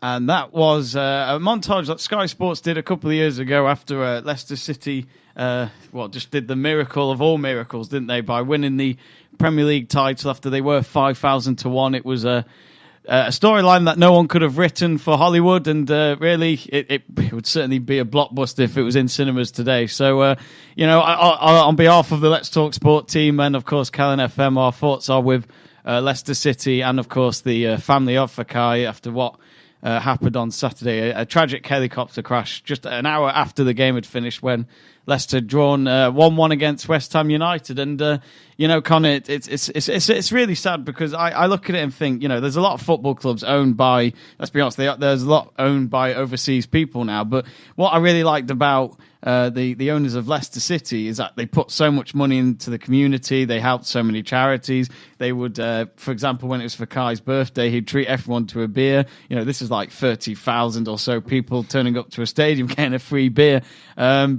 And that was a montage that Sky Sports did a couple of years ago after Leicester City just did the miracle of all miracles, didn't they, by winning the Premier League title after they were 5,000 to 1. It was a storyline that no one could have written for Hollywood, and really, it would certainly be a blockbuster if it was in cinemas today. So, on behalf of the Let's Talk Sport team and, of course, Calon FM, our thoughts are with Leicester City and, of course, the family of Vichai after what happened on Saturday. A tragic helicopter crash just an hour after the game had finished when Leicester drawn 1-1 against West Ham United. And, Connor, it's really sad because I look at it and think, there's a lot of football clubs owned by, let's be honest, there's a lot owned by overseas people now. But what I really liked about the owners of Leicester City is that they put so much money into the community. They helped so many charities. They would, for example, when it was Vichai's birthday, he'd treat everyone to a beer. This is like 30,000 or so people turning up to a stadium getting a free beer,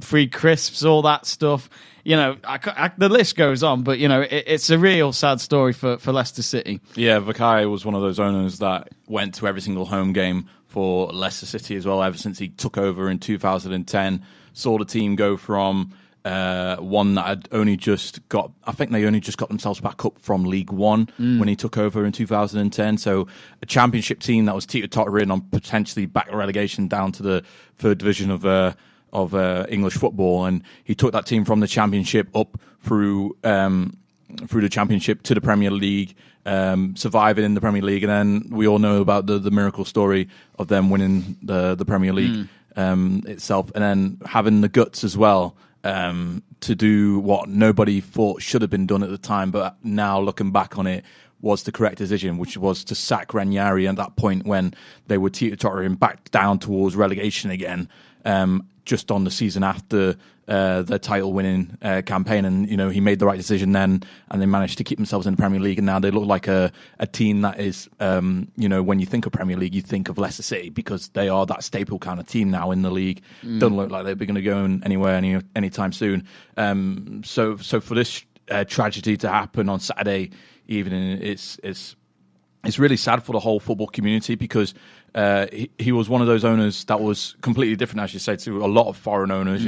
free crisps, all that stuff. The list goes on, but it's a real sad story for Leicester City. Yeah, Vichai was one of those owners that went to every single home game for Leicester City as well ever since he took over in 2010. Saw the team go from one that had only just got, I think they only just got themselves back up from League One when he took over in 2010. So a championship team that was teeter-tottering on potentially back relegation down to the third division of English football, and he took that team from the championship up through the championship to the Premier League, surviving in the Premier League, and then we all know about the miracle story of them winning the Premier League itself, and then having the guts as well to do what nobody thought should have been done at the time, but now looking back on it was the correct decision, which was to sack Ranieri at that point when they were teeter-tottering back down towards relegation again, just on the season after their title-winning campaign. And, he made the right decision then, and they managed to keep themselves in the Premier League. And now they look like a team that is, when you think of Premier League, you think of Leicester City because they are that staple kind of team now in the league. Doesn't look like they're going to go anywhere anytime soon. So for this tragedy to happen on Saturday evening, it's really sad for the whole football community because he was one of those owners that was completely different, as you said, to a lot of foreign owners.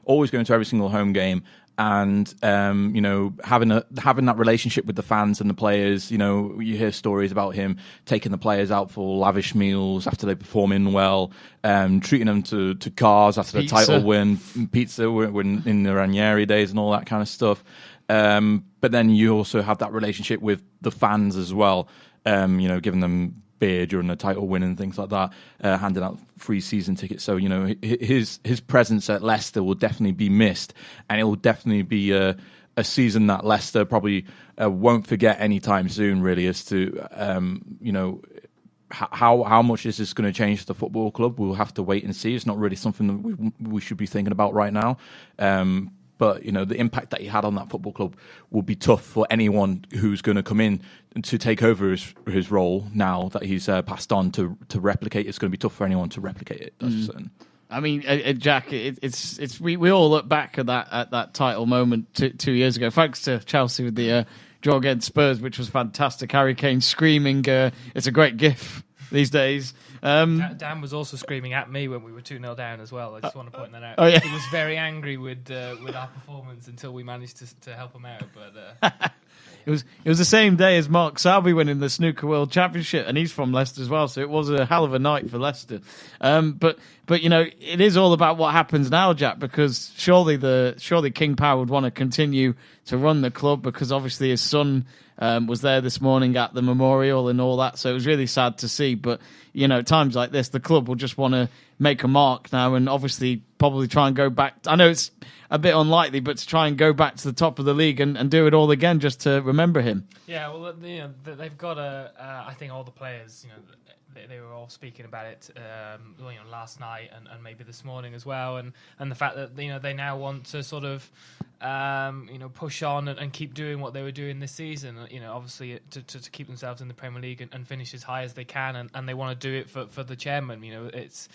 Always going to every single home game, and having that relationship with the fans and the players. You hear stories about him taking the players out for lavish meals after they performing well, treating them to cars after the title win, pizza when in the Ranieri days and all that kind of stuff. But then you also have that relationship with the fans as well, giving them beer during the title win and things like that, handing out free season tickets. So, his presence at Leicester will definitely be missed, and it will definitely be a season that Leicester probably won't forget anytime soon, really, as to, how much is this going to change the football club. We'll have to wait and see. It's not really something that we should be thinking about right now. But, the impact that he had on that football club will be tough for anyone who's going to come in to take over his role now that he's passed on to replicate. It's going to be tough for anyone to replicate it. That's certain. I mean, Jack, we all look back at that title moment 2 years ago. Thanks to Chelsea with the draw against Spurs, which was fantastic. Harry Kane screaming. It's a great gif these days. Dan was also screaming at me when we were 2-0 down as well. I just want to point that out. Oh, yeah. He was very angry with our performance until we managed to help him out. But it was the same day as Mark Selby winning the Snooker World Championship, and he's from Leicester as well. So it was a hell of a night for Leicester. But it is all about what happens now, Jack, because surely King Power would want to continue to run the club because obviously his son was there this morning at the memorial and all that. So it was really sad to see. But times like this, the club will just want to make a mark now, and obviously probably try and go back. I know it's a bit unlikely, but to try and go back to the top of the league and do it all again just to remember him. Yeah, well, they've got I think all the players, they were all speaking about it, last night and maybe this morning as well, and the fact that they now want to sort of push on and keep doing what they were doing this season. Obviously to keep themselves in the Premier League and finish as high as they can, and they want to do it for the chairman. It's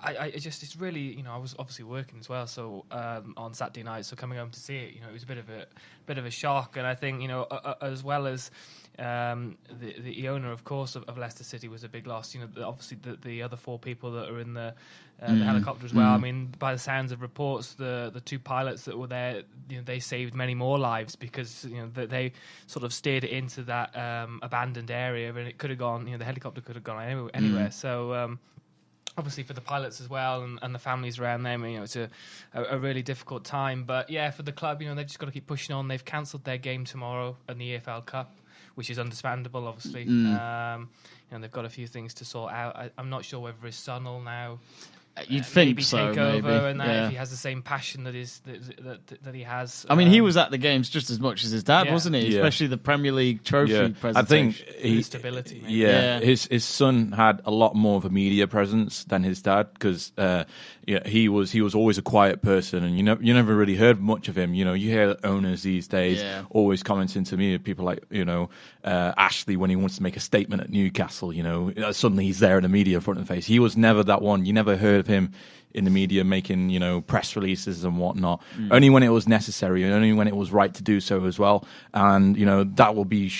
it's really, I was obviously working as well, so on Saturday night, so coming home to see it, it was a bit of a shock, and I think, as well as the owner, of course, of Leicester City was a big loss. Obviously the other 4 people that are in the helicopter as well. I mean, by the sounds of reports, the 2 pilots that were there, they saved many more lives because they sort of steered it into that abandoned area, and it could have gone. The helicopter could have gone anywhere. So. Obviously for the pilots as well and the families around them, it's a really difficult time. But yeah, for the club, they've just got to keep pushing on. They've cancelled their game tomorrow in the EFL Cup, which is understandable, obviously. They've got a few things to sort out. I'm not sure whether his son will now You'd think maybe so, take over, maybe. and that Yeah. if he has the same passion that he has. I mean, he was at the games just as much as his dad, Yeah. wasn't he? Yeah. Especially the Premier League trophy presentation. I think the stability. Maybe. Yeah, Yeah. his son had a lot more of a media presence than his dad because he was always a quiet person, and you never really heard much of him. You hear owners these days always commenting to me, people like Ashley when he wants to make a statement at Newcastle. Suddenly he's there in the media front and face. He was never that one. You never heard of him in the media making press releases and whatnot. Only when it was necessary, and only when it was right to do so as well. And that will be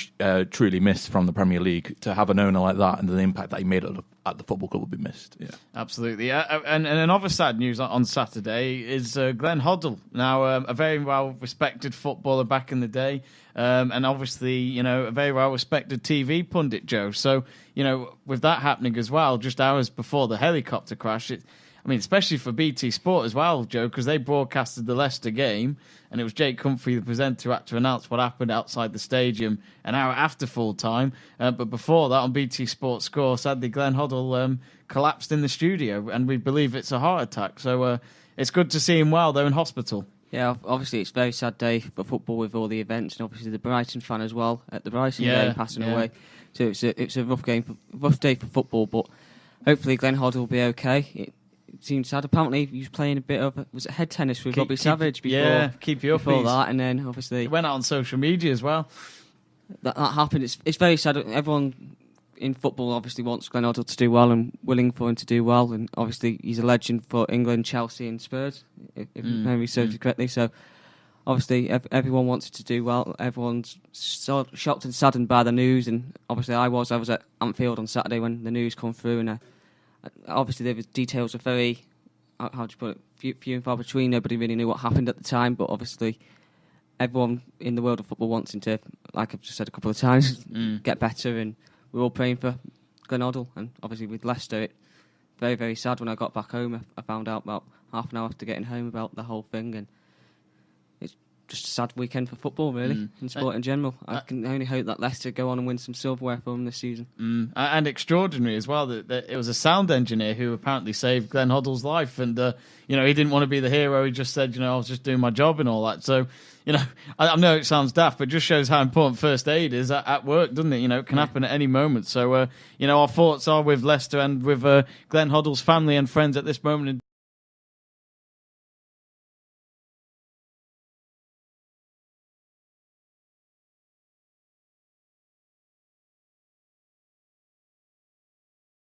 truly missed from the Premier League. To have an owner like that and the impact that he made at the football club will be missed. Yeah, absolutely. And another sad news on Saturday is Glenn Hoddle, now a very well respected footballer back in the day, and obviously a very well respected TV pundit, Joe. So with that happening as well, just hours before the helicopter crash, especially for BT Sport as well, Joe, because they broadcasted the Leicester game, and it was Jake Humphrey, the presenter, who had to announce what happened outside the stadium an hour after full time. But before that, on BT Sport Score, sadly, Glenn Hoddle collapsed in the studio, and we believe it's a heart attack. So it's good to see him well, though, in hospital. Yeah, obviously it's a very sad day for football with all the events, and obviously the Brighton fan as well at the Brighton game passing away. So it's a rough day for football, but hopefully Glenn Hoddle will be okay. It seems sad. Apparently he was playing a bit of head tennis with Robbie Savage before. Keep you up before that, and then obviously it went out on social media as well. That happened. It's very sad. Everyone in football obviously wants Glenn Hoddle to do well and willing for him to do well, and obviously he's a legend for England, Chelsea and Spurs, if memory serves you correctly. So obviously everyone wants it to do well. Everyone's so shocked and saddened by the news, and obviously I was at Anfield on Saturday when the news come through, and obviously the details are very, how do you put it, few and far between. Nobody really knew what happened at the time, but obviously everyone in the world of football wants him to, like I've just said a couple of times, get better, and we're all praying for Glenn Hoddle. And obviously with Leicester, it very, very sad. When I got back home, I found out about half an hour after getting home about the whole thing, and it's just a sad weekend for football, really, and sport in general. I can only hope that Leicester go on and win some silverware for them this season. And extraordinary as well that it was a sound engineer who apparently saved Glenn Hoddle's life, and he didn't want to be the hero. He just said, I was just doing my job and all that. So I know it sounds daft, but it just shows how important first aid is at work, doesn't it? It can happen at any moment. So our thoughts are with Leicester and with Glenn Hoddle's family and friends at this moment in